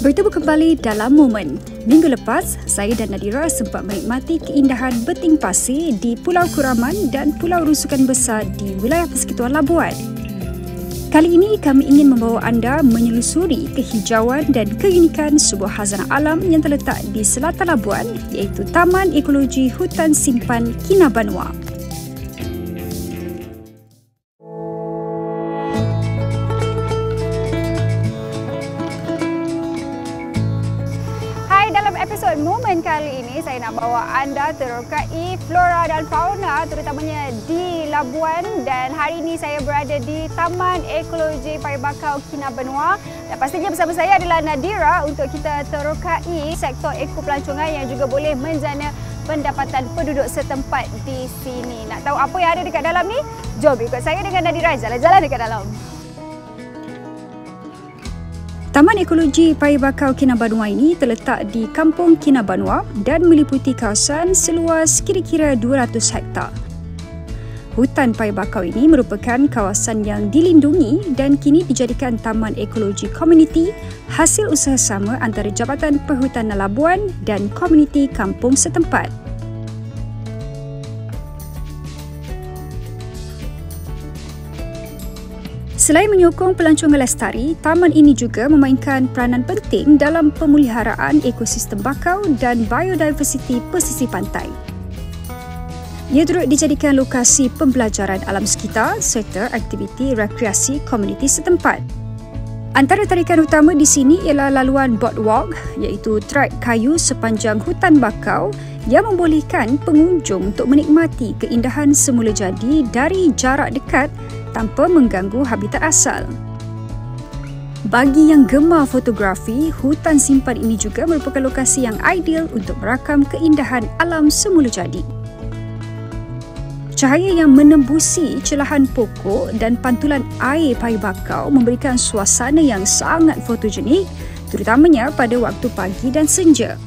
Bertemu kembali dalam Momen. Minggu lepas, saya dan Nadira sempat menikmati keindahan beting pasir di Pulau Kuraman dan Pulau Rusukan Besar di wilayah Persekutuan Labuan. Kali ini kami ingin membawa anda menyelusuri kehijauan dan keunikan sebuah khazanah alam yang terletak di selatan Labuan, iaitu Taman Ekologi Hutan Simpan Kinabanuan. Episod Momen kali ini saya nak bawa anda terokai flora dan fauna terutamanya di Labuan, dan hari ini saya berada di Taman Ekologi Payabakau Kinabanuan dan pastinya bersama saya adalah Nadira untuk kita terokai sektor ekopelancongan yang juga boleh menjana pendapatan penduduk setempat di sini. Nak tahu apa yang ada dekat dalam ni? Jom ikut saya dengan Nadira jalan-jalan dekat dalam. Taman Ekologi Payabakau Kinabanuan ini terletak di Kampung Kinabanuan dan meliputi kawasan seluas kira-kira 200 hektar. Hutan Payabakau ini merupakan kawasan yang dilindungi dan kini dijadikan Taman Ekologi Komuniti hasil usaha sama antara Jabatan Perhutanan Labuan dan komuniti kampung setempat. Selain menyokong pelancongan lestari, taman ini juga memainkan peranan penting dalam pemeliharaan ekosistem bakau dan biodiversiti pesisir pantai. Ia turut dijadikan lokasi pembelajaran alam sekitar serta aktiviti rekreasi komuniti setempat. Antara tarikan utama di sini ialah laluan boardwalk, iaitu trek kayu sepanjang hutan bakau yang membolehkan pengunjung untuk menikmati keindahan semula jadi dari jarak dekat tanpa mengganggu habitat asal. Bagi yang gemar fotografi, hutan simpan ini juga merupakan lokasi yang ideal untuk merakam keindahan alam semula jadi. Cahaya yang menembusi celahan pokok dan pantulan air payabakau memberikan suasana yang sangat fotogenik, terutamanya pada waktu pagi dan senja.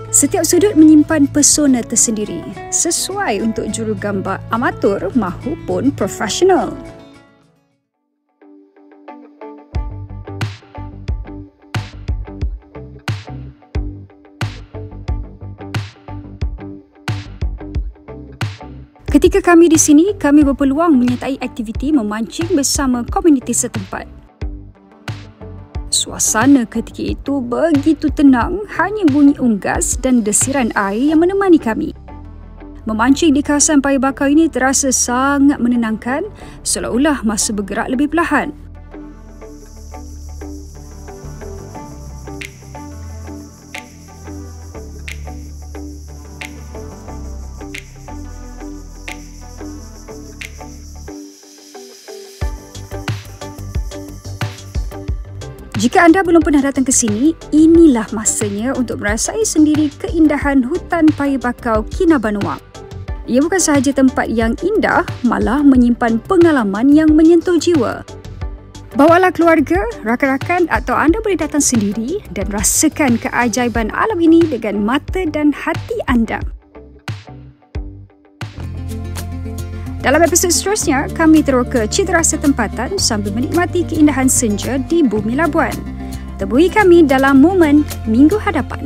Setiap sudut menyimpan pesona tersendiri, sesuai untuk jurugambar amatur mahupun profesional. Ketika kami di sini, kami berpeluang menyertai aktiviti memancing bersama komuniti setempat. Suasana ketika itu begitu tenang, hanya bunyi unggas dan desiran air yang menemani kami. Memancing di kawasan Payabakau ini terasa sangat menenangkan, seolah-olah masa bergerak lebih perlahan. Jika anda belum pernah datang ke sini, inilah masanya untuk merasai sendiri keindahan hutan Payabakau Kinabanuan. Ia bukan sahaja tempat yang indah, malah menyimpan pengalaman yang menyentuh jiwa. Bawalah keluarga, rakan-rakan atau anda boleh datang sendiri dan rasakan keajaiban alam ini dengan mata dan hati anda. Dalam episod seterusnya, kami teroka cita rasa tempatan sambil menikmati keindahan senja di bumi Labuan. Temui kami dalam Momen minggu hadapan.